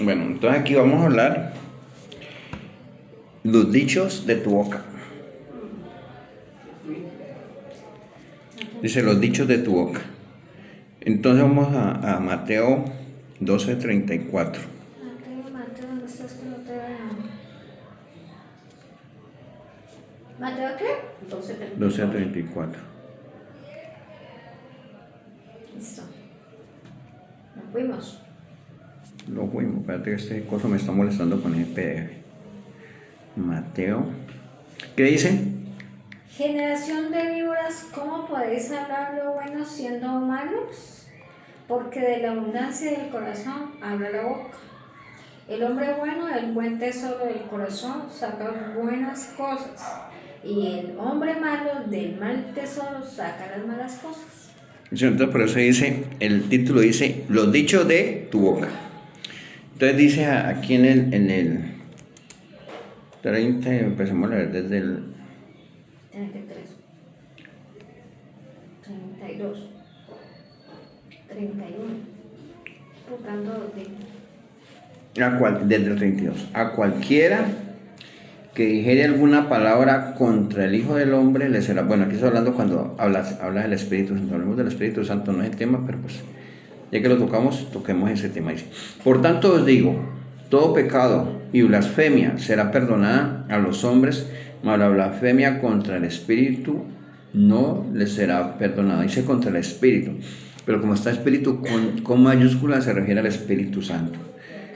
Bueno, entonces aquí vamos a hablar los dichos de tu boca. Dice los dichos de tu boca. Entonces vamos a Mateo 12:34. Mateo, ¿dónde estás que no te veo? ¿Mateo qué? 12:34. Listo. Nos fuimos. Lo fuimos, espérate que este cosa me está molestando con el PDF. Mateo. ¿Qué dice? Generación de víboras, ¿cómo podéis hablar lo bueno siendo malos? Porque de la abundancia del corazón habla la boca. El hombre bueno del buen tesoro del corazón saca buenas cosas, y el hombre malo del mal tesoro saca las malas cosas. Entonces por eso dice, el título dice, los dichos de tu boca. Entonces dice aquí en el 30, empecemos a leer desde el 33, 32, 31, buscando desde el 32. A cualquiera que dijere alguna palabra contra el Hijo del Hombre le será. Bueno, aquí estoy hablando cuando hablas del Espíritu Santo. Hablamos del Espíritu Santo, no es el tema, pero pues ya que lo tocamos, toquemos ese tema. Dice, por tanto os digo, todo pecado y blasfemia será perdonada a los hombres, mas la blasfemia contra el Espíritu no le será perdonada. Dice contra el Espíritu, pero como está Espíritu con mayúscula se refiere al Espíritu Santo.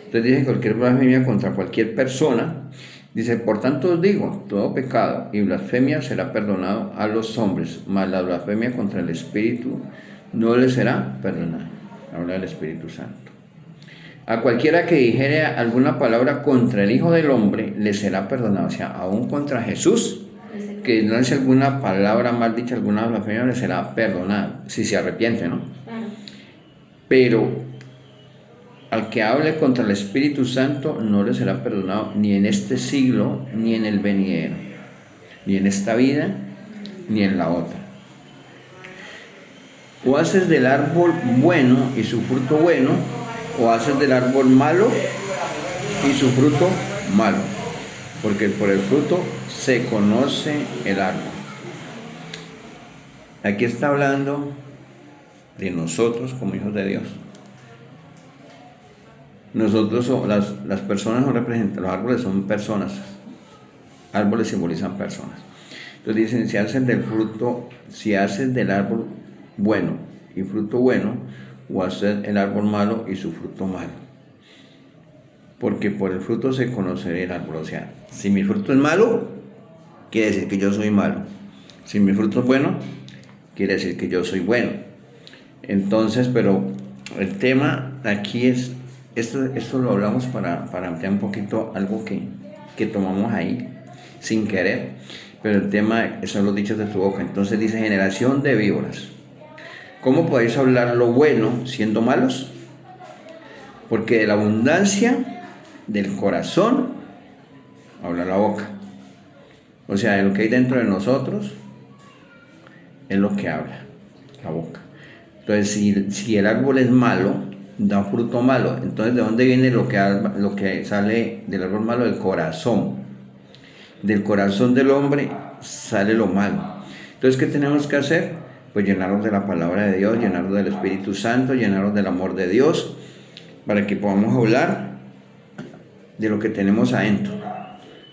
Entonces dice cualquier blasfemia contra cualquier persona. Dice, por tanto os digo, todo pecado y blasfemia será perdonado a los hombres, mas la blasfemia contra el Espíritu no le será perdonada. Habla del Espíritu Santo. A cualquiera que dijere alguna palabra contra el Hijo del Hombre le será perdonado. O sea, aún contra Jesús, que no es alguna palabra mal dicha, alguna blasfemia, le será perdonada, si se arrepiente, ¿no? Claro. Pero al que hable contra el Espíritu Santo no le será perdonado ni en este siglo, ni en el venidero, ni en esta vida, ni en la otra. O haces del árbol bueno y su fruto bueno, o haces del árbol malo y su fruto malo, porque por el fruto se conoce el árbol. Aquí está hablando de nosotros como hijos de Dios. Nosotros, las personas son representantes, los árboles son personas, árboles simbolizan personas. Entonces dicen, si haces del árbol bueno y fruto bueno, o haces el árbol malo y su fruto malo. Porque por el fruto se conocerá el árbol. O sea, si mi fruto es malo, quiere decir que yo soy malo. Si mi fruto es bueno, quiere decir que yo soy bueno. Entonces, pero el tema aquí es, esto lo hablamos para ampliar un poquito algo que tomamos ahí sin querer, pero el tema son los dichos de tu boca. Entonces dice, generación de víboras, ¿cómo podéis hablar lo bueno siendo malos? Porque de la abundancia del corazón habla la boca. O sea, de lo que hay dentro de nosotros es lo que habla la boca. Entonces, si el árbol es malo, da fruto malo. Entonces, ¿de dónde viene lo que sale del árbol malo? Del corazón. Del corazón del hombre sale lo malo. Entonces, ¿qué tenemos que hacer? Pues llenarnos de la palabra de Dios, llenarnos del Espíritu Santo, llenarnos del amor de Dios, para que podamos hablar de lo que tenemos adentro,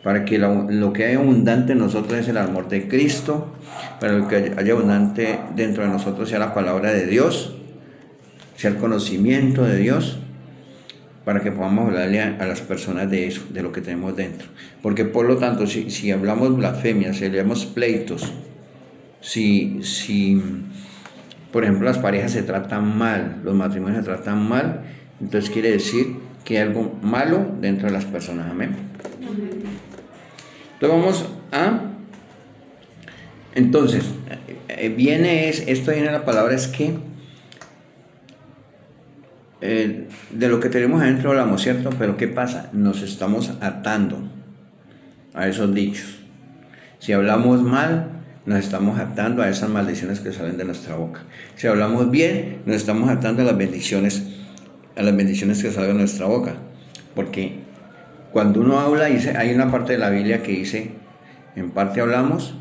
para que lo que hay abundante en nosotros es el amor de Cristo, para lo que haya abundante dentro de nosotros sea la palabra de Dios, sea el conocimiento de Dios, para que podamos hablarle a las personas de eso, de lo que tenemos dentro. Porque por lo tanto, si hablamos blasfemias, si hablamos pleitos, si por ejemplo las parejas se tratan mal, los matrimonios se tratan mal, entonces quiere decir que hay algo malo dentro de las personas. Amén. Entonces vamos a... Entonces, esto viene la palabra es que de lo que tenemos adentro hablamos, ¿cierto? Pero ¿qué pasa? Nos estamos atando a esos dichos. Si hablamos mal, nos estamos atando a esas maldiciones que salen de nuestra boca. Si hablamos bien, nos estamos atando a las bendiciones que salen de nuestra boca. Porque cuando uno habla, hay una parte de la Biblia que dice, en parte hablamos,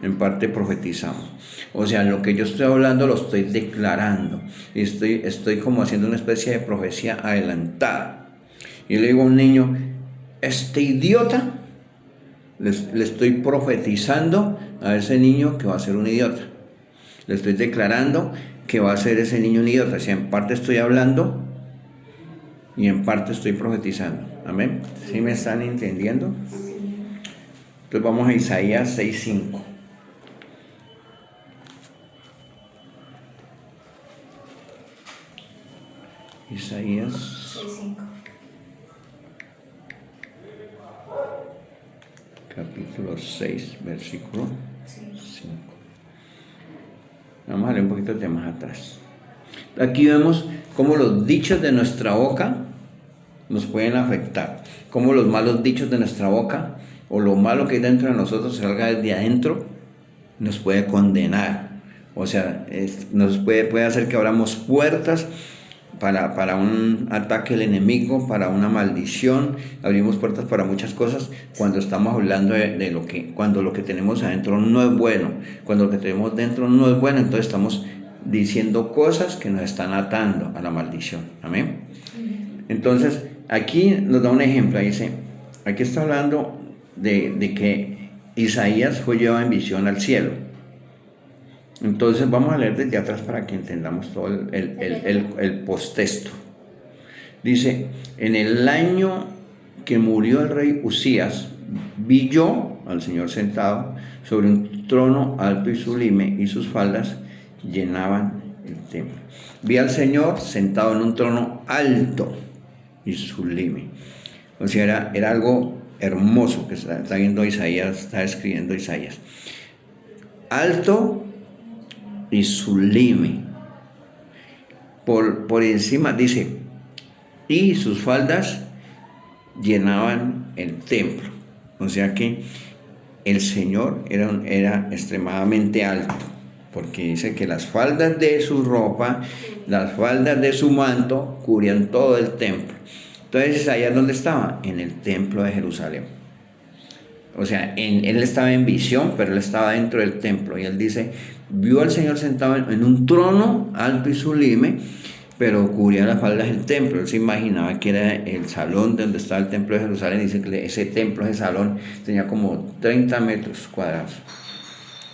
en parte profetizamos. O sea, lo que yo estoy hablando lo estoy declarando. Estoy como haciendo una especie de profecía adelantada. Y le digo a un niño, este idiota, le estoy profetizando a ese niño que va a ser un idiota. Le estoy declarando que va a ser ese niño un idiota. O sea, en parte estoy hablando y en parte estoy profetizando. Amén. ¿Sí me están entendiendo? Entonces vamos a Isaías 6:5. Isaías 6:5. capítulo 6, versículo Sí. 5. Vamos a leer un poquito de más atrás. Aquí vemos cómo los dichos de nuestra boca nos pueden afectar, cómo los malos dichos de nuestra boca o lo malo que hay dentro de nosotros salga desde adentro, nos puede condenar. O sea, nos puede hacer que abramos puertas para un ataque del enemigo, para una maldición. Abrimos puertas para muchas cosas cuando estamos hablando cuando lo que tenemos adentro no es bueno. Cuando lo que tenemos dentro no es bueno, entonces estamos diciendo cosas que nos están atando a la maldición. Amén. Entonces, aquí nos da un ejemplo. Dice, aquí está hablando de que Isaías fue llevado en visión al cielo. Entonces vamos a leer desde atrás para que entendamos todo el posttexto. Dice, en el año que murió el rey Usías, vi yo al Señor sentado sobre un trono alto y sublime, y sus faldas llenaban el templo. Vi al Señor sentado en un trono alto y sublime. O sea, era algo hermoso que está viendo Isaías, está escribiendo Isaías. Alto y sublime. Por encima dice, y sus faldas llenaban el templo. O sea que el Señor era extremadamente alto, porque dice que las faldas de su ropa, las faldas de su manto cubrían todo el templo. Entonces, ¿allá dónde estaba? En el templo de Jerusalén. O sea, él estaba en visión, pero él estaba dentro del templo. Y él dice, vio al Señor sentado en un trono alto y sublime, pero cubría las faldas del templo. Él se imaginaba que era el salón donde estaba el templo de Jerusalén. Dice que ese templo, ese salón, tenía como 30 metros cuadrados.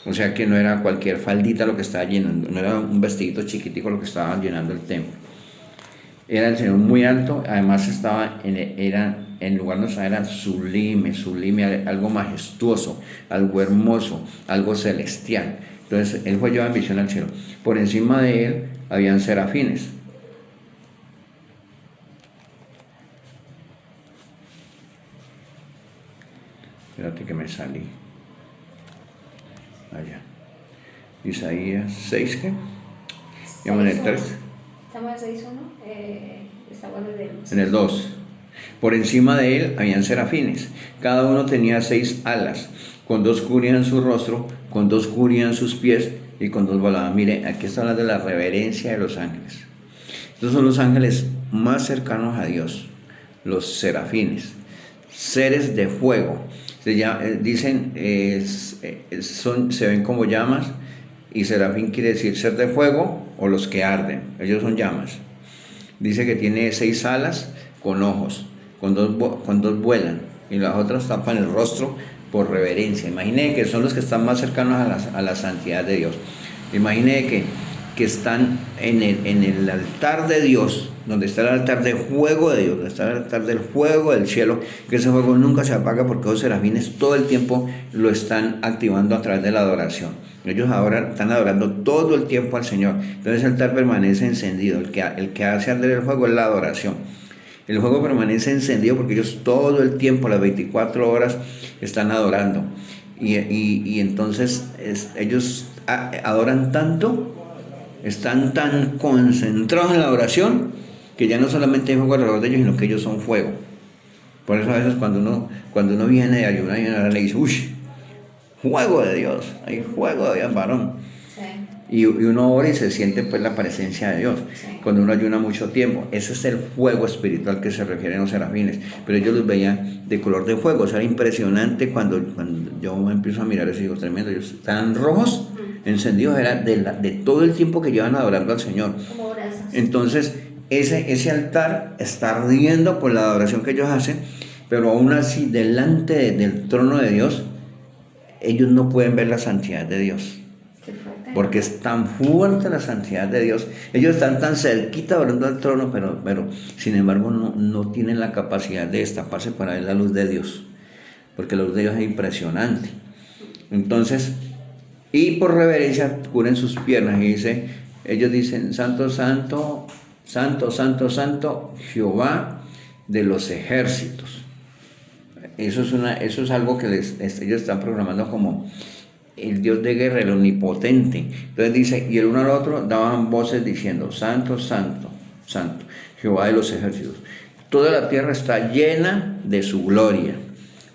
O sea que no era cualquier faldita lo que estaba llenando, no era un vestidito chiquitico lo que estaba llenando el templo. Era el Señor muy alto, además estaba en lugar donde estaba era sublime, algo majestuoso, algo hermoso, algo celestial. Entonces él fue llevado en visión al cielo. Por encima de él habían serafines. Espérate que me salí. Allá. Isaías 6, ¿qué? Estamos en el 3. Estamos en 6.1. Estamos En el 2. Por encima de él habían serafines. Cada uno tenía 6 alas. Con 2 cubrían su rostro, con 2 cubrían sus pies y con 2 volaban. Mire, aquí está hablando de la reverencia de los ángeles. Estos son los ángeles más cercanos a Dios, los serafines, seres de fuego. Dicen, se ven como llamas, y serafín quiere decir ser de fuego o los que arden. Ellos son llamas. Dice que tiene 6 alas con ojos, con dos vuelan y las otras tapan el rostro por reverencia. Imagine que son los que están más cercanos a la santidad de Dios. Imagine que están en el altar de Dios, donde está el altar de fuego de Dios, donde está el altar del fuego del cielo, que ese fuego nunca se apaga porque los serafines todo el tiempo lo están activando a través de la adoración. Ellos ahora están adorando todo el tiempo al Señor. Entonces el altar permanece encendido. El que hace arder el fuego es la adoración. El fuego permanece encendido porque ellos todo el tiempo, las 24 horas, están adorando. Y entonces ellos adoran tanto, están tan concentrados en la adoración, que ya no solamente hay fuego alrededor de ellos, sino que ellos son fuego. Por eso a veces cuando uno viene de ayunar y le dice, uy, fuego de Dios, hay fuego de Dios, varón. Sí. Y uno ora y se siente pues la presencia de Dios. Sí. Cuando uno ayuna mucho tiempo, ese es el fuego espiritual que se refieren los serafines. Pero ellos los veían de color de fuego. O sea, era impresionante cuando yo me empiezo a mirar eso y digo, tremendo. Ellos estaban rojos, encendidos, era de todo el tiempo que llevan adorando al Señor. Como brasas. Entonces, ese altar está ardiendo por la adoración que ellos hacen, pero aún así, delante del trono de Dios, ellos no pueden ver la santidad de Dios. Qué fuerte. Porque es tan fuerte la santidad de Dios. Ellos están tan cerquita orando al trono, pero sin embargo no tienen la capacidad de destaparse para ver la luz de Dios. Porque la luz de Dios es impresionante. Entonces, y por reverencia cubren sus piernas y ellos dicen, Santo, Santo, Santo, Santo, Santo, Jehová de los ejércitos. Eso es algo que ellos están programando como el Dios de guerra, el omnipotente. Entonces dice, y el uno al otro daban voces diciendo, Santo, Santo, Santo, Jehová de los ejércitos. Toda la tierra está llena de su gloria.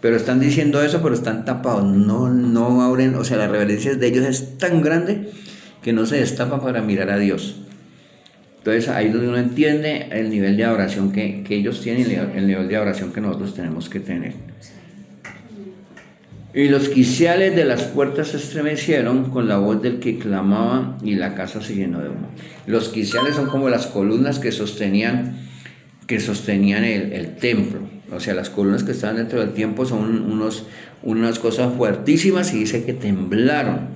Pero están diciendo eso, pero están tapados. No abren, o sea, la reverencia de ellos es tan grande que no se destapa para mirar a Dios. Entonces ahí es donde uno entiende el nivel de adoración que ellos tienen y el nivel de adoración que nosotros tenemos que tener. Y los quiciales de las puertas se estremecieron con la voz del que clamaba y la casa se llenó de humo. Los quiciales son como las columnas que sostenían el templo. O sea, las columnas que estaban dentro del templo son unas cosas fuertísimas y dice que temblaron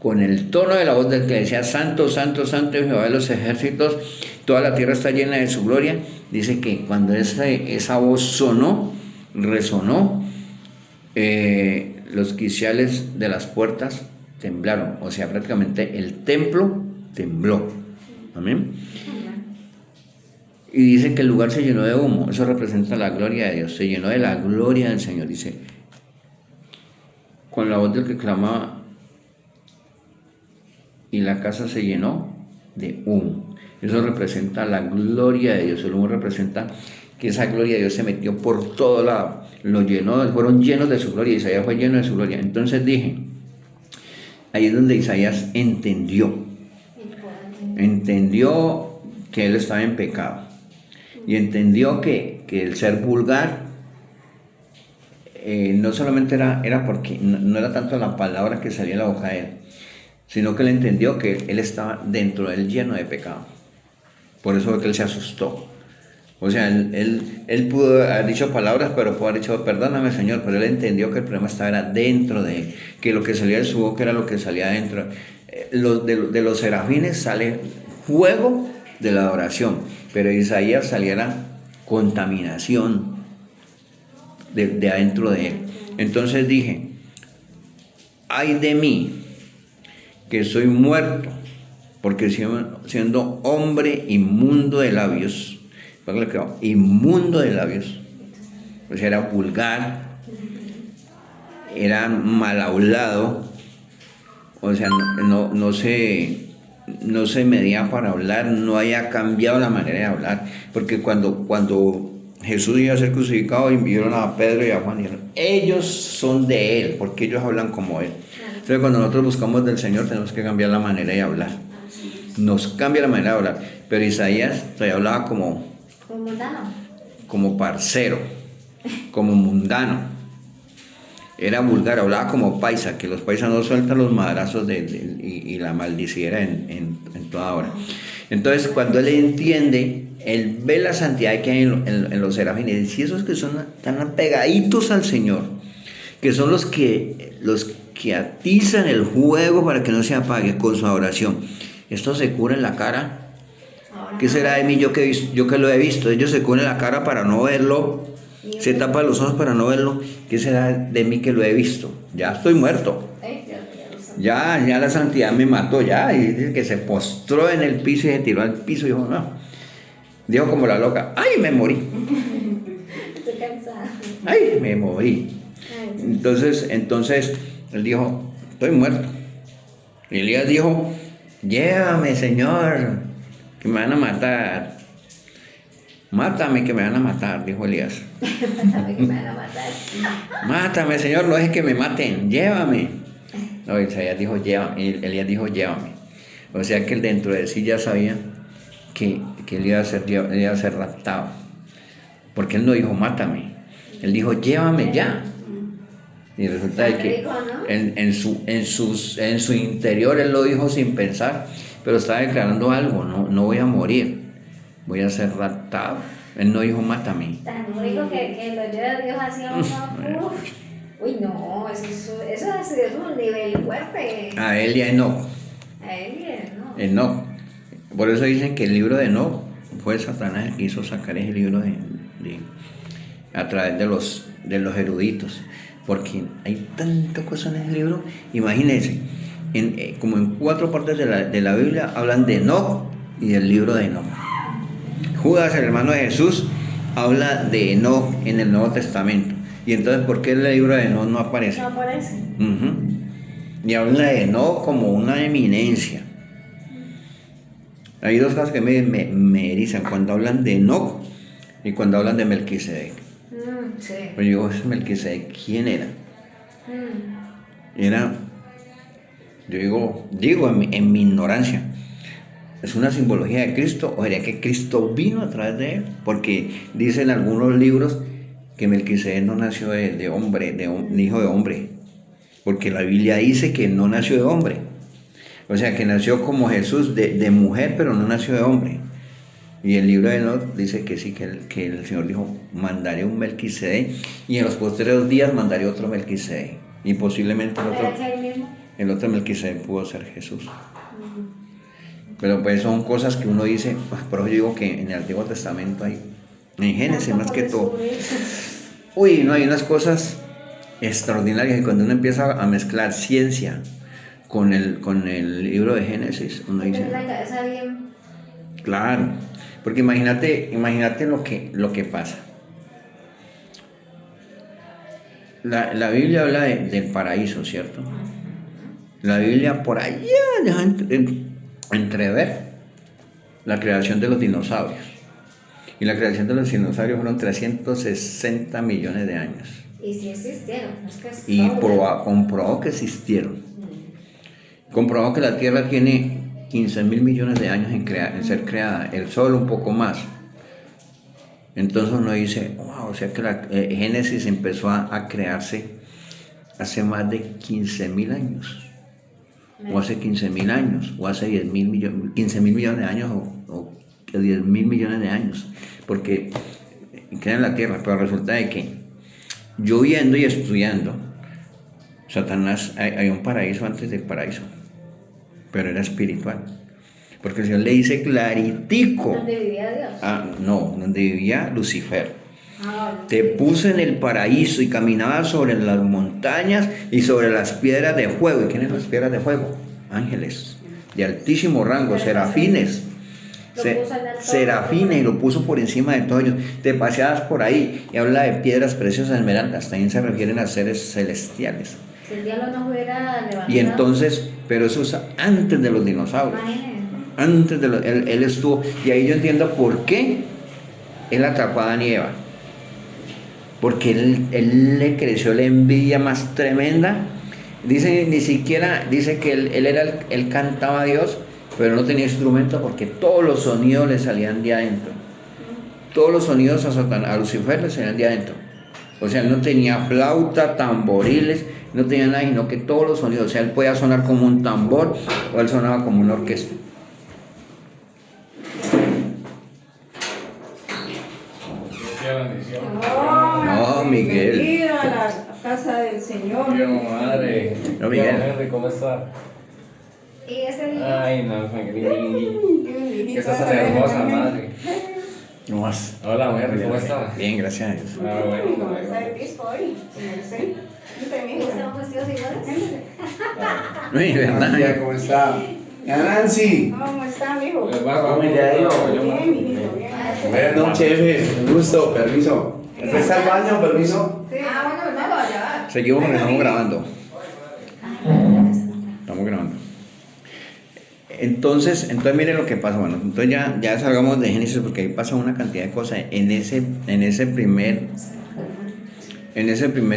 con el tono de la voz del que decía Santo, Santo, Santo Jehová de los ejércitos, toda la tierra está llena de su gloria. Dice que cuando esa voz resonó, los quiciales de las puertas temblaron, o sea, prácticamente el templo tembló. Amén. Y dice que el lugar se llenó de humo, eso representa la gloria de Dios, se llenó de la gloria del Señor, dice, con la voz del que clamaba, y la casa se llenó de humo. Eso representa la gloria de Dios, el humo representa que esa gloria de Dios se metió por todo lado, fueron llenos de su gloria, Isaías fue lleno de su gloria. Entonces dije, ahí es donde Isaías entendió que él estaba en pecado, y entendió que el ser vulgar no solamente era porque no era tanto la palabra que salía de la boca de él, sino que él entendió que él estaba dentro del lleno de pecado. Por eso fue que él se asustó. O sea, él pudo haber dicho palabras, pero pudo haber dicho, perdóname Señor, pero él entendió que el problema estaba dentro de él, que lo que salía de su boca era lo que salía adentro. De los serafines sale fuego de la adoración, pero de Isaías saliera contaminación de adentro de él. Entonces dije, ay de mí, que soy muerto, porque siendo hombre inmundo de labios, inmundo de labios, pues era vulgar, era mal hablado, o sea, no se medía para hablar, no había cambiado la manera de hablar, porque cuando Jesús iba a ser crucificado, enviaron a Pedro y a Juan y dijeron, ellos son de él, porque ellos hablan como él. Entonces cuando nosotros buscamos del Señor tenemos que cambiar la manera de hablar, nos cambia la manera de hablar, pero Isaías todavía hablaba como mundano, como parcero, como mundano, era vulgar, hablaba como paisa, que los paisas no sueltan los madrazos y la maldiciera en toda hora. Entonces cuando él entiende, él ve la santidad que hay en los serafines, y esos que son tan pegaditos al Señor, que son los que atizan el fuego para que no se apague con su adoración. Esto se cura en la cara. ¿Qué será de mí yo que lo he visto? Ellos se cubren la cara para no verlo, se tapan los ojos para no verlo. ¿Qué será de mí que lo he visto? Ya estoy muerto. Ya la santidad me mató, ya. Y dice que se postró en el piso y se tiró al piso y dijo, no. Dijo como la loca, ¡ay, me morí! Estoy cansada. ¡Ay, me morí! Entonces él dijo, estoy muerto. Y Elías dijo, llévame, Señor, que me van a matar. Mátame, que me van a matar, dijo Elías. Mátame, que me van a matar. Mátame, Señor, no es que me maten, llévame. No, Isaías dijo, llévame, Elías dijo, llévame. O sea que él dentro de sí ya sabía que él iba a ser raptado. Porque él no dijo, mátame. Él dijo, llévame ya. Y resulta de que en su interior él lo dijo sin pensar, pero estaba declarando algo, no voy a morir, voy a ser raptado. Él no dijo, mátame. Tan único que lo lleva Dios hacia uno. Uy, no, eso es un nivel fuerte. A él y a Enoc. A él y a Enoc. Enoc. Por eso dicen que el libro de Enoc fue Satanás el que hizo sacar ese libro a través de los eruditos. Porque hay tantas cosas en ese libro. Imagínense, como en 4 partes de la Biblia hablan de Enoc y del libro de Enoc. Judas, el hermano de Jesús, habla de Enoc en el Nuevo Testamento. Y entonces, ¿por qué el libro de Enoc no aparece? No aparece. Y habla de Enoc como una eminencia. Hay 2 cosas que me erizan cuando hablan de Enoc y cuando hablan de Melquisedec. Sí. Pues yo, Melquisedec, ¿quién era? Era, yo digo en mi ignorancia, ¿es una simbología de Cristo o sería que Cristo vino a través de él? Porque dicen algunos libros que Melquisedec no nació de hombre, de un hijo de hombre, porque la Biblia dice que no nació de hombre, o sea que nació como Jesús de mujer, pero no nació de hombre. Y el libro de Enoc dice que sí, que el Señor dijo, mandaré un Melquisedec, y en los posteriores días mandaré otro Melquisedec, y posiblemente el otro Melquisedec pudo ser Jesús. Pero pues son cosas que uno dice, por eso digo que en el Antiguo Testamento hay, en Génesis más que todo, no hay unas cosas extraordinarias, y cuando uno empieza a mezclar ciencia con el libro de Génesis, uno dice, la cabeza bien. Claro, porque imagínate lo que pasa. La Biblia habla del paraíso, ¿cierto? La Biblia por allá deja entrever la creación de los dinosaurios. Y la creación de los dinosaurios fueron 360 millones de años. Y sí existieron. Y comprobado que existieron. Comprobado que la Tierra tiene 15.000 millones de años en ser creada, el Sol un poco más. Entonces uno dice, wow, o sea que la Génesis empezó a crearse hace más de 15.000 años, o hace 15.000 años, o hace 15.000 millones de años, o 10.000 millones de años, porque crean la Tierra. Pero resulta de que yo viendo y estudiando, Satanás, hay un paraíso antes del paraíso, pero era espiritual, porque el Señor le dice claritico. ¿Dónde vivía Dios? No, donde vivía Lucifer. Te puse en el paraíso y caminaba sobre las montañas y sobre las piedras de fuego. ¿Y quiénes son las piedras de fuego? Ángeles de altísimo rango, serafines. Serafines, y lo puso por encima de todos ellos. Te paseabas por ahí y habla de piedras preciosas, esmeraldas. También se refieren a seres celestiales. Si el diablo no hubiera levantado. Y entonces, pero eso es antes de los dinosaurios. Antes de él estuvo, y ahí yo entiendo por qué él atrapó a Adán y Eva. Porque él le creció la envidia más tremenda. Dice que él cantaba a Dios, pero no tenía instrumento porque todos los sonidos le salían de adentro. Todos los sonidos a Lucifer le salían de adentro. O sea, él no tenía flauta, tamboriles, no tenía nada, sino que todos los sonidos, o sea, él podía sonar como un tambor o él sonaba como una orquesta. No, Miguel. Bienvenido a la casa del Señor. Madre. No, Miguel. Henry, ¿cómo está? ¿Y ese niño? Ay, no, que estás tan hermosa, madre. No más. Hola, Henry, ¿cómo está? Bien, gracias a Dios. Ah, bueno. ¿Cómo está el disco hoy? ¿Estamos vestidos iguales? Uy, ¿verdad? ¿Cómo está? Nancy. ¿Cómo está, mijo? ¿Cómo le ha ido? Bien, mijito, bien. Buenas noches, jefe. Un gusto, permiso. ¿Está al baño, permiso? Sí. Bueno, no lo va a llevar. Seguimos porque estamos grabando. Estamos grabando. Entonces miren lo que pasa. Bueno, entonces ya salgamos de Génesis porque ahí pasa una cantidad de cosas. En ese primer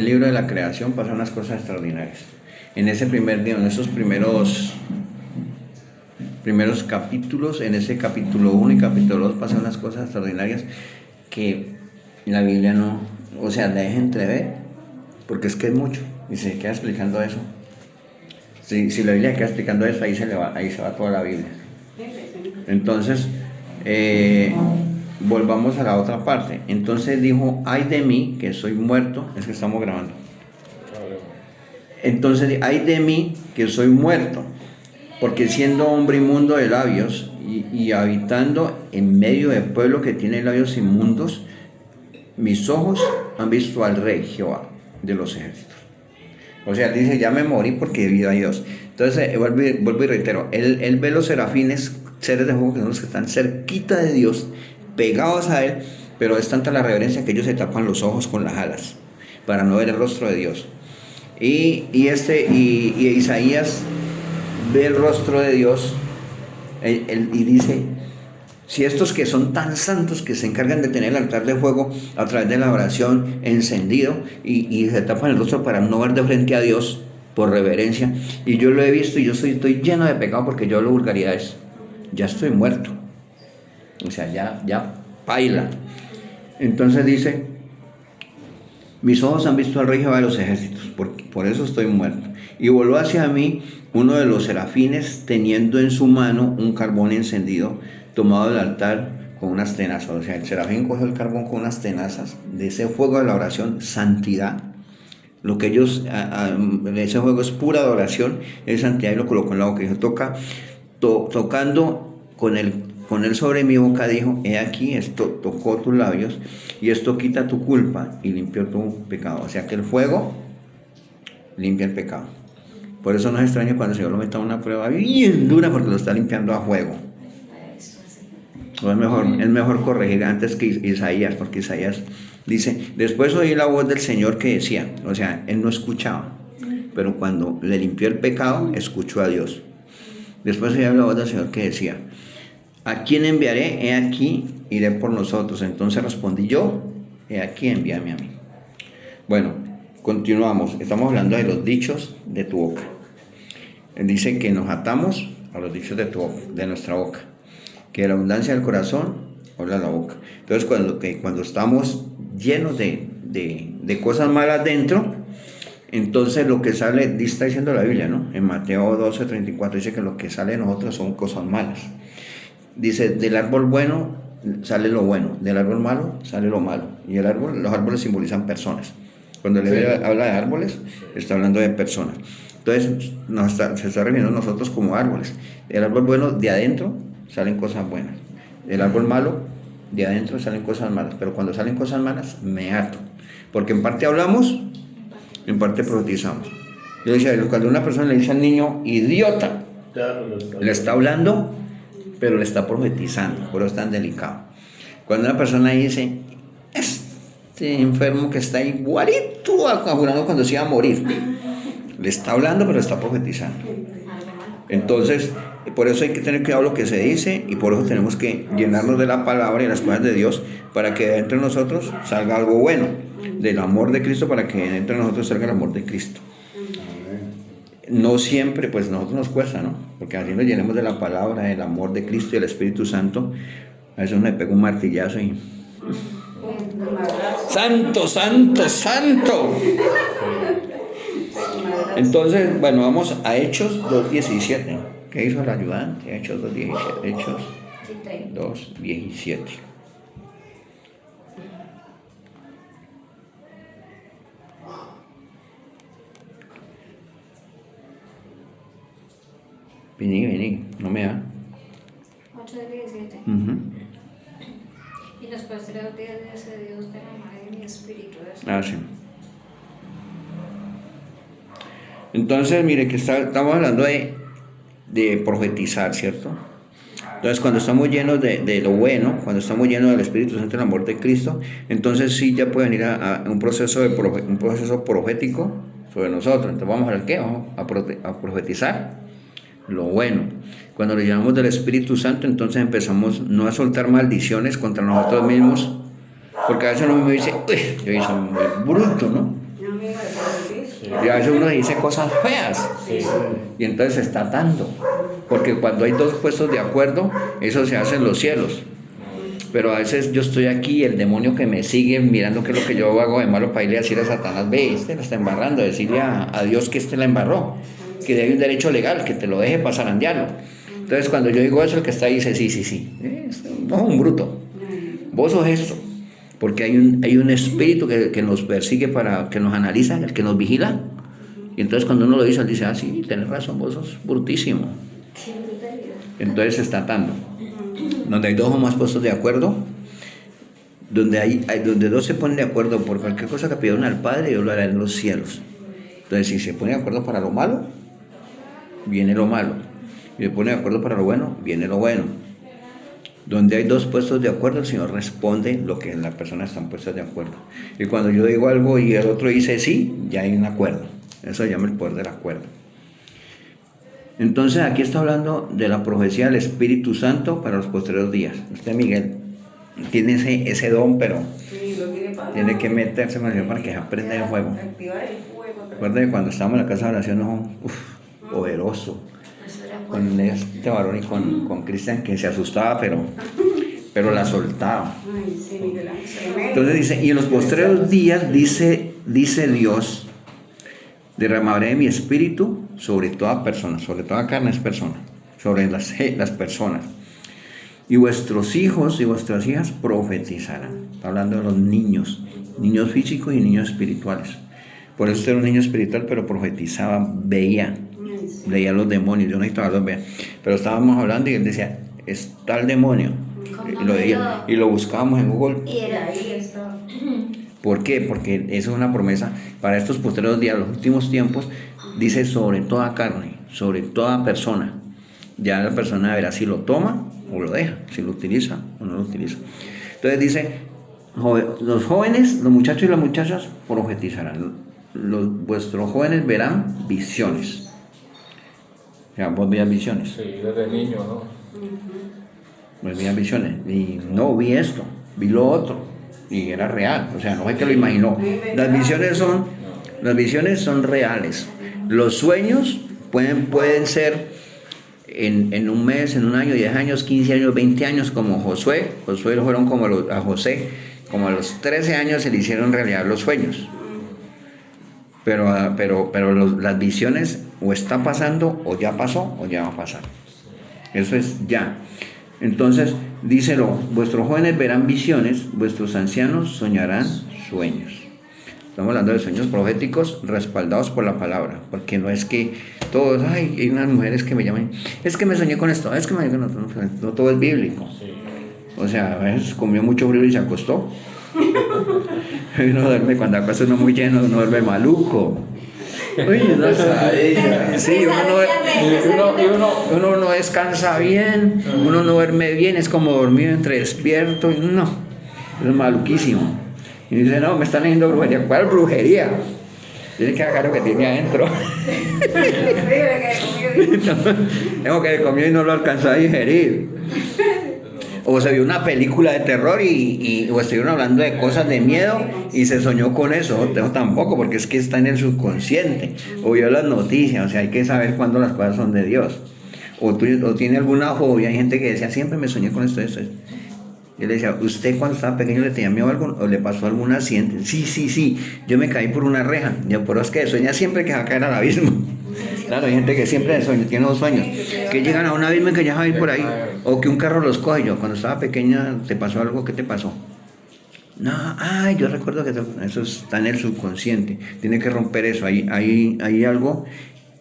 libro de la creación pasan unas cosas extraordinarias. en ese primer día, en esos primeros capítulos, en ese capítulo 1 y capítulo 2 pasan unas cosas extraordinarias que la Biblia no, o sea, la deja entrever, porque es que es mucho, y se queda explicando eso. Si la Biblia queda explicando eso, ahí se va toda la Biblia. Entonces, volvamos a la otra parte. Entonces dijo, ay de mí, que soy muerto, es que estamos grabando. Entonces, ay de mí, que soy muerto, porque siendo hombre inmundo de labios y habitando en medio de pueblo que tiene labios inmundos, mis ojos han visto al Rey Jehová de los ejércitos. O sea, dice, ya me morí porque he visto a Dios. Entonces, vuelvo y reitero, él ve los serafines, seres de fuego que son los que están cerquita de Dios, pegados a él, pero es tanta la reverencia que ellos se tapan los ojos con las alas para no ver el rostro de Dios. Y Isaías ve el rostro de Dios y dice, si estos que son tan santos, que se encargan de tener el altar de fuego a través de la oración encendido y se tapan el rostro para no ver de frente a Dios por reverencia, y yo lo he visto y yo estoy lleno de pecado porque yo hablo vulgaridades, ya estoy muerto, o sea, ya paila. Entonces dice, mis ojos han visto al Rey Jehová de los ejércitos, por eso estoy muerto. Y voló hacia mí uno de los serafines, teniendo en su mano un carbón encendido, tomado del altar con unas tenazas. O sea, el serafín cogió el carbón con unas tenazas de ese fuego de la oración, santidad. Lo que ellos, ese fuego es pura adoración, es santidad, y lo colocó en la boca. Y dijo, tocando con él sobre mi boca, dijo, he aquí, esto tocó tus labios, y esto quita tu culpa y limpió tu pecado. O sea que el fuego limpia el pecado. Por eso no es extraño cuando el Señor lo meta a una prueba bien dura, porque lo está limpiando a fuego. O es mejor corregir antes que Isaías, porque Isaías dice, después oí la voz del Señor que decía, o sea, él no escuchaba, pero cuando le limpió el pecado, escuchó a Dios. Después oí la voz del Señor que decía, ¿a quién enviaré? He aquí, iré por nosotros. Entonces respondí yo, he aquí, envíame a mí. Bueno, continuamos. Estamos hablando de los dichos de tu boca. Él dice que nos atamos a los dichos de nuestra boca, que de la abundancia del corazón habla la boca. Entonces, cuando estamos llenos de cosas malas dentro, entonces lo que sale, está diciendo la Biblia, ¿no? En Mateo 12:34 dice que lo que sale de nosotros son cosas malas. Dice, del árbol bueno sale lo bueno, del árbol malo sale lo malo. Y los árboles simbolizan personas. Cuando la Biblia habla de árboles, está hablando de personas. Entonces, se está refiriendo a nosotros como árboles. El árbol bueno, de adentro salen cosas buenas. El árbol malo, de adentro salen cosas malas. Pero cuando salen cosas malas, me ato. Porque en parte hablamos, en parte profetizamos. Yo decía, cuando una persona le dice al niño, idiota, le está hablando, pero le está profetizando. Por eso es tan delicado. Cuando una persona dice, este enfermo que está igualito a Julián cuando se iba a morir, le está hablando, pero le está profetizando. Entonces, por eso hay que tener cuidado lo que se dice, y por eso tenemos que llenarnos de la palabra y las cosas de Dios, para que de entre nosotros salga algo bueno, del amor de Cristo, para que de entre nosotros salga el amor de Cristo. No siempre, pues a nosotros nos cuesta, ¿no? Porque así nos llenemos de la palabra, del amor de Cristo y del Espíritu Santo. A veces me pega un martillazo y... ¡Santo, santo, santo! Entonces, bueno, vamos a Hechos 2:17. ¿Qué hizo el ayudante? Hechos 2:17. Hechos 2:17. Vení, no me da. 8:17. Y los postreros días de ese Dios de la madre de mi espíritu. Sí. Entonces, mire que estamos hablando de profetizar, ¿cierto? Entonces, cuando estamos llenos de lo bueno, cuando estamos llenos del Espíritu Santo, del amor de Cristo, entonces sí ya puede venir a un proceso profético sobre nosotros. Entonces, ¿vamos a ver qué? Vamos a profetizar lo bueno. Cuando le llamamos del Espíritu Santo, entonces empezamos no a soltar maldiciones contra nosotros mismos, porque a veces uno mismo dice, uy, yo hice muy bruto, ¿no? Y a veces uno dice cosas feas. Sí. Y entonces se está atando. Porque cuando hay dos puestos de acuerdo, eso se hace en los cielos. Pero a veces yo estoy aquí y el demonio que me sigue mirando qué es lo que yo hago de malo para irle a decir a Satanás, ve, este la está embarrando, decirle a Dios que este la embarró, que hay un derecho legal, que te lo deje para zarandearlo. Entonces cuando yo digo eso, el que está ahí dice, sí, no es un bruto, vos sos esto, porque hay un espíritu que nos persigue, que nos analiza, el que nos vigila. Y entonces cuando uno lo dice, él dice, sí, tenés razón, vos sos brutísimo. Entonces se está atando. Donde hay dos o más puestos de acuerdo, donde dos se ponen de acuerdo por cualquier cosa que pidieron al Padre, Dios lo hará en los cielos. Entonces, si se ponen de acuerdo para lo malo, viene lo malo. Si se ponen de acuerdo para lo bueno, viene lo bueno. Donde hay dos puestos de acuerdo, el Señor responde lo que las personas están puestas de acuerdo. Y cuando yo digo algo y el otro dice sí, ya hay un acuerdo. Eso se llama el poder del acuerdo. Entonces aquí está hablando de la profecía del Espíritu Santo para los posteriores días. Usted, Miguel, tiene ese don, pero Sí, lo tiene para tiene que meterse en el para que se aprenda el juego. activar el fuego. Recuerda que cuando estábamos en la casa de oración, poderoso, con este varón y con Cristian, que se asustaba, pero la soltaba. Ay, sí, Miguel Ángel. Entonces dice, y en los postreros días, dice Dios, derramaré de mi espíritu sobre toda persona, sobre toda carne es persona, sobre las personas. Y vuestros hijos y vuestras hijas profetizarán. Está hablando de los niños físicos y niños espirituales. Por eso usted era un niño espiritual, pero profetizaba, veía los demonios. Yo no necesitaba los veía. Pero estábamos hablando y él decía, está el demonio. Y lo veía, y lo buscábamos en Google. Y era ahí está. ¿Por qué? Porque eso es una promesa para estos posteriores días, los últimos tiempos, dice sobre toda carne, sobre toda persona. Ya la persona verá si lo toma o lo deja, si lo utiliza o no lo utiliza. Entonces dice, los jóvenes, los muchachos y las muchachas profetizarán. Vuestros jóvenes verán visiones. O sea, vos veías visiones. Sí, desde niño, ¿no? Pues veías visiones. Y no vi esto, vi lo otro. Y era real, o sea, no es que lo imaginó. Las visiones son reales. Los sueños pueden ser en un mes, en un año, 10 años, 15 años, 20 años, como Josué. Josué fueron como a José, como a los 13 años se le hicieron realidad los sueños. Pero las visiones o está pasando, o ya pasó, o ya va a pasar. Eso es ya. Entonces, díselo, vuestros jóvenes verán visiones, vuestros ancianos soñarán sueños. Estamos hablando de sueños proféticos respaldados por la palabra, porque no es que todos, hay unas mujeres que me llaman, es que me soñé con esto, es que me no todo es bíblico. O sea, a veces comió mucho frío y se acostó. Uno duerme cuando acuesta uno muy lleno, uno duerme maluco. Uy, sí, uno no descansa bien, uno no duerme bien, es como dormido entre despierto, no, es maluquísimo. Y dice, no, me están leyendo brujería. ¿Cuál brujería? Tiene que agarrar lo que tiene adentro. Tengo que comer y no lo alcanzó a digerir. O se vio una película de terror o estuvieron hablando de cosas de miedo y se soñó con eso. No, tampoco, porque es que está en el subconsciente. O vio las noticias, o sea, hay que saber cuándo las cosas son de Dios. O tiene alguna fobia. Hay gente que decía, siempre me soñé con esto. Yo le decía, ¿usted cuando estaba pequeño le tenía miedo a algo o le pasó algún accidente? Sí, yo me caí por una reja. Yo, pero es que sueña siempre que va a caer al abismo. Claro, hay gente que siempre tiene dos sueños, que llegan a un abismo y que ya va a ir por ahí, o que un carro los coge. Yo, cuando estaba pequeña, ¿te pasó algo? ¿Qué te pasó? No, yo recuerdo que eso está en el subconsciente, tiene que romper eso, hay algo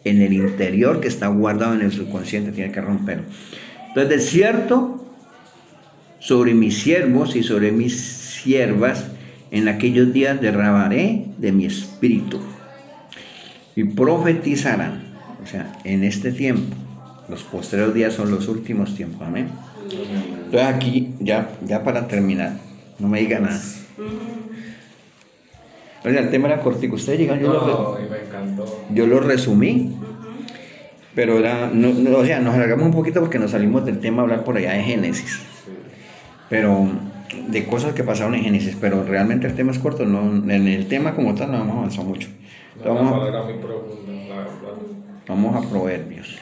en el interior que está guardado en el subconsciente, tiene que romperlo. Entonces, de cierto, sobre mis siervos y sobre mis siervas, en aquellos días derramaré de mi espíritu y profetizarán. O sea, en este tiempo, los postreros días son los últimos tiempos, amén. Entonces aquí, ya para terminar, no me diga nada. O sea, el tema era cortico, ustedes llegan, me encantó. Yo lo resumí, pero o sea, nos alargamos un poquito porque nos salimos del tema a hablar por allá de Génesis. Pero de cosas que pasaron en Génesis, pero realmente el tema es corto, no, en el tema como tal no hemos avanzado mucho. Una Vamos a- palabra muy profunda, la verdad. Vamos a Proverbios.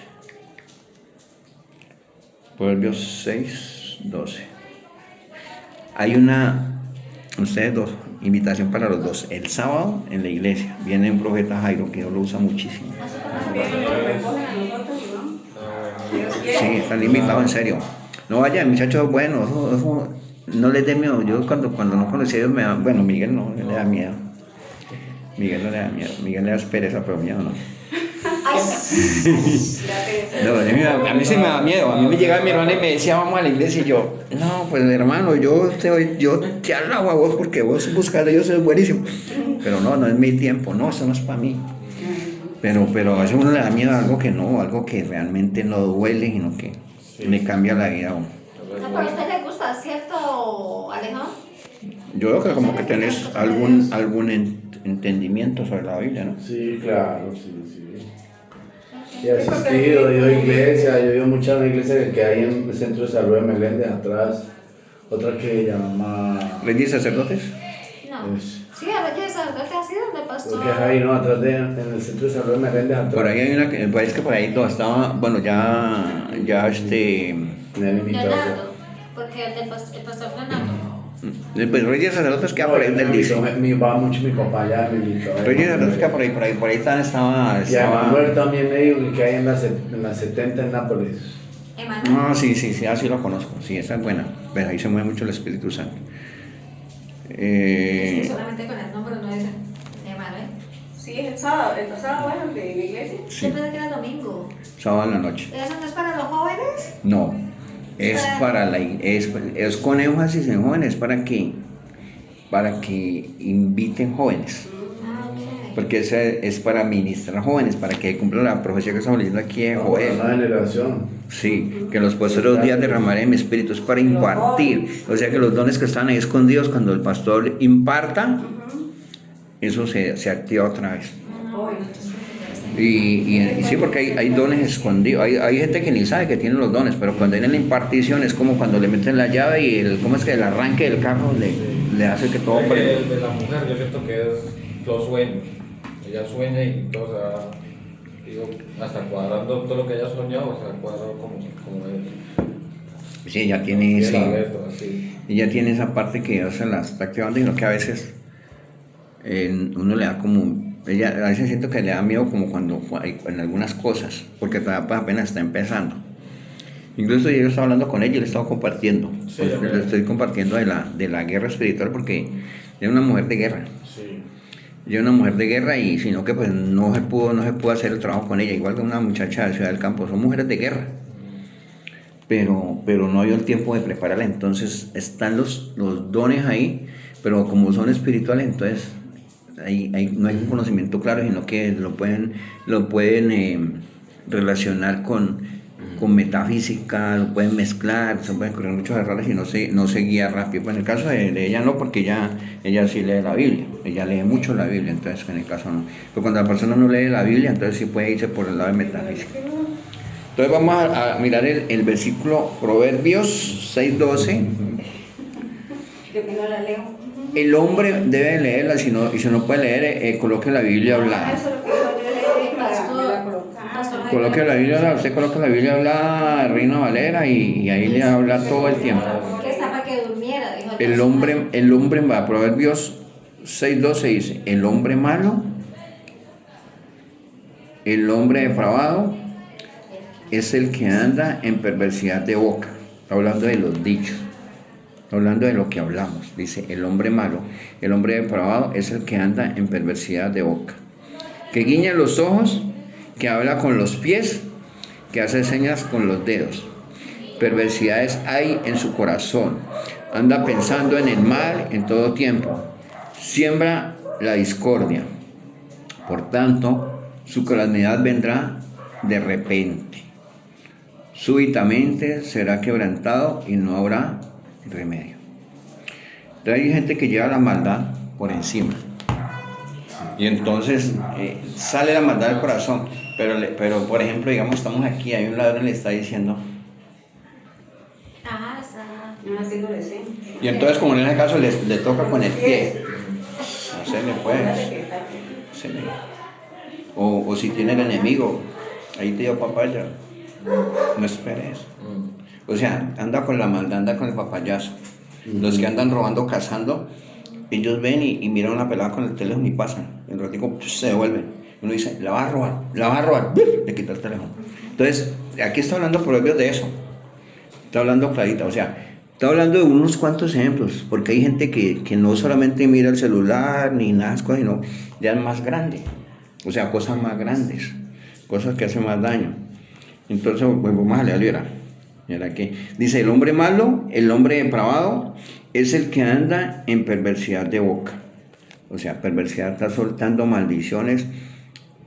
Proverbios 6, 12. Hay ustedes dos, invitación para los dos. El sábado en la iglesia viene un profeta Jairo que Dios lo usa muchísimo. Eso nos recogen a nosotros, ¿no? Dios quiere. Sí, están invitados en serio. No vayan, muchachos, bueno, eso no les dé miedo. Yo cuando no conocí a Dios me da, bueno, Miguel no, él le da miedo. Miguel no le da miedo, Miguel le da pereza, pero miedo no. No, a mí sí me da miedo. A mí me llegaba mi hermana y me decía, vamos a la iglesia. Y yo, no, pues hermano, yo te alabo a vos porque vos buscas a Dios es buenísimo. Pero no es mi tiempo, no, eso no es para mí. Pero a veces uno le da miedo a algo que no, algo que realmente no duele, sino que le cambia la vida a uno. No, pero a usted le gusta, ¿cierto, Alejandro? Yo creo que como que tenés algún entendimiento sobre la Biblia, ¿no? Sí, claro, sí. Y he asistido, he ido a iglesia, yo he ido mucho a una iglesia que hay en el centro de salud de Meléndez atrás, otra que se llama... ¿Reyes sacerdotes? No. Es- Sí, a veces sacerdote así donde pastor. Creo que es ahí, ¿no? Atrás en el centro de salud de Meléndez atrás. Por ahí hay una que, parece que por ahí todo estaba, bueno, ya Me han invitado. Leonardo, porque el pastor Leonardo. pues Reyes sacerdotes queda por ahí del dice. Va mucho mi papá ya, me invitó. Reyes sacerdotes queda por ahí estaba. Y a Manuel también me dijo que hay en las 70 en Nápoles. Emanuel. No, sí, así lo conozco, sí, esa es buena, pero ahí se mueve mucho el Espíritu Santo. Es que solamente con el nombre no dicen Emanuel. Sí, es el sábado bueno de la iglesia. Sí, Yo pensé que era domingo. sábado en la noche. ¿Eso no es para los jóvenes? No, es es con énfasis en jóvenes para que inviten jóvenes. Ah, ok. Porque es para ministrar jóvenes, para que cumplan la profecía que estamos leyendo aquí en Para Joel. una generación. Sí, que en los posteriores días derramaré mi espíritu, es para impartir. O sea que los dones que están ahí escondidos, cuando el pastor imparta, eso se activa otra vez. Y sí, porque hay dones escondidos. Hay gente que ni sabe que tiene los dones, pero cuando hay la impartición es como cuando le meten la llave y el arranque del carro le hace que todo El prenda. de la mujer, yo siento que es los sueños. Ella sueña y todo, o sea, digo, hasta cuadrando todo lo que ella soñado, o sea, cuadrado como es. Sí, ella tiene, sí, Así. ella tiene esa parte que ella se la está activando y lo que a veces uno le da como, ella a veces siento que le da miedo como cuando en algunas cosas, porque todavía apenas está empezando. Incluso yo estaba hablando con ella y le estaba compartiendo, Sí, pues, le estoy compartiendo de la guerra espiritual porque es una mujer de guerra. Sí. Ella es una mujer de guerra y sino que pues no se pudo hacer el trabajo con ella, igual que una muchacha de Ciudad del Campo, son mujeres de guerra. Pero no dio el tiempo de prepararla, entonces están los dones ahí, pero como son espirituales, entonces no hay un conocimiento claro, sino que lo pueden relacionar con metafísica, lo pueden mezclar, se pueden ocurrir muchos errores y no se guía rápido. Pues en el caso de ella no, porque ella sí lee la Biblia, ella lee mucho la Biblia, entonces en el caso no. Pero cuando la persona no lee la Biblia, entonces sí puede irse por el lado de metafísica. Entonces vamos a mirar el versículo Proverbios 6:12. Yo que no la leo. El hombre debe leerla, y si no puede leer, coloque la Biblia hablada. Eso es lo que yo leí, Pastor, me la colocaron. pastor. Coloque la Biblia hablada, usted coloca la Biblia hablada, Reina Valera, y ahí le habla todo el tiempo. Que está para que durmiera, dijo El hombre va, Proverbios 6:12 dice, el hombre malo, el hombre depravado, es el que anda en perversidad de boca, hablando de los dichos, hablando de lo que hablamos. Dice, el hombre malo, el hombre depravado es el que anda en perversidad de boca, que guiña los ojos, que habla con los pies, que hace señas con los dedos. Perversidades hay en su corazón, anda pensando en el mal en todo tiempo, siembra la discordia. Por tanto, su calamidad vendrá de repente. Súbitamente será quebrantado y no habrá remedio. Entonces hay gente que lleva la maldad por encima. Y entonces sale la maldad del corazón. Pero por ejemplo, digamos, estamos aquí, hay un ladrón y le está diciendo. Ajá, está. No haciendo decente. Y entonces, como en ese caso, le toca con el pie. No se le puede. Se le- O si tiene el enemigo, ahí te dio papaya, no esperes. O sea, anda con la maldad, anda con el papayazo. Los que andan robando, cazando, ellos ven y miran una pelada con el teléfono y pasan. En ratico se devuelven. Uno dice, la vas a robar, la vas a robar. ¡Buf! Le quita el teléfono. Entonces, aquí está hablando Proverbios de eso. Está hablando clarita, o sea, está hablando de unos cuantos ejemplos, porque hay gente que no solamente mira el celular ni nada, sino ya es más grande. O sea, cosas más grandes, cosas que hacen más daño. Entonces, pues vamos a leer, mira que dice, el hombre malo, el hombre depravado, es el que anda en perversidad de boca. O sea, perversidad, está soltando maldiciones.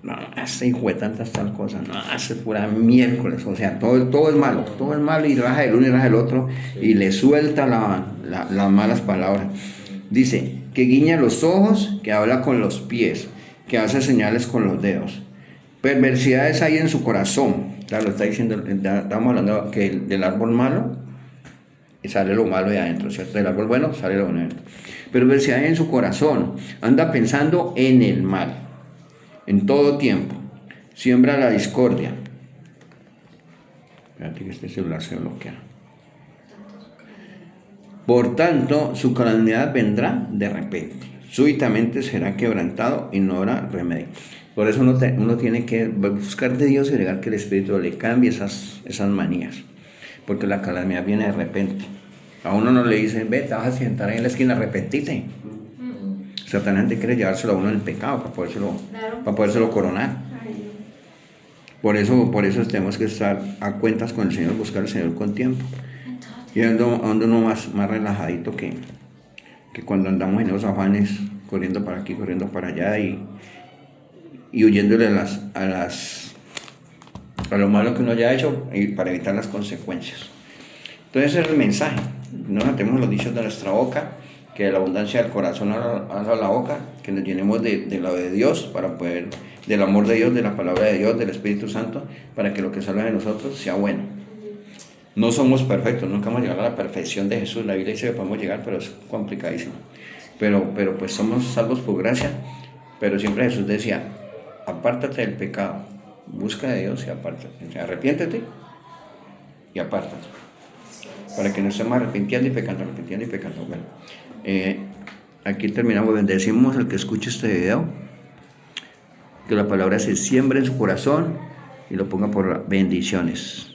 No, ese hijo de tantas tal cosas, no, hace pura miércoles, o sea, todo es malo y raja el uno y raja el otro y le suelta las malas palabras. Dice, que guiña los ojos, que habla con los pies, que hace señales con los dedos. Perversidades hay en su corazón, claro, está diciendo, estamos hablando que del árbol malo y sale lo malo de adentro, ¿cierto? Del árbol bueno sale lo bueno de adentro. Perversidades en su corazón, anda pensando en el mal. En todo tiempo, siembra la discordia. Espérate que este celular se bloquea. Por tanto, su calamidad vendrá de repente. Súbitamente será quebrantado y no habrá remedio. Por eso uno tiene que buscar de Dios y llegar que el Espíritu le cambie esas manías. Porque la calamidad viene de repente. A uno no le dicen, ve, te vas a sentar ahí en la esquina, arrepentite. Satanás te quiere llevárselo a uno en el pecado para podérselo coronar. Por eso tenemos que estar a cuentas con el Señor, buscar al Señor con tiempo. Y ando uno más relajadito que cuando andamos en esos afanes, corriendo para aquí, corriendo para allá y huyéndole a lo malo que uno haya hecho y para evitar las consecuencias. Entonces ese es el mensaje. No tenemos los dichos de nuestra boca, que de la abundancia del corazón habla la boca, que nos llenemos de lo de Dios para poder, del amor de Dios, de la palabra de Dios, del Espíritu Santo, para que lo que salga de nosotros sea bueno. No somos perfectos, nunca vamos a llegar a la perfección de Jesús. La Biblia dice que podemos llegar, pero es complicadísimo. Pero pues somos salvos por gracia. Pero siempre Jesús decía, apártate del pecado, busca de Dios y apártate. O sea, arrepiéntete y apártate. Para que no estemos arrepintiendo y pecando. Bueno, aquí terminamos. Bendecimos al que escuche este video, que la palabra se siembre en su corazón y lo ponga por bendiciones.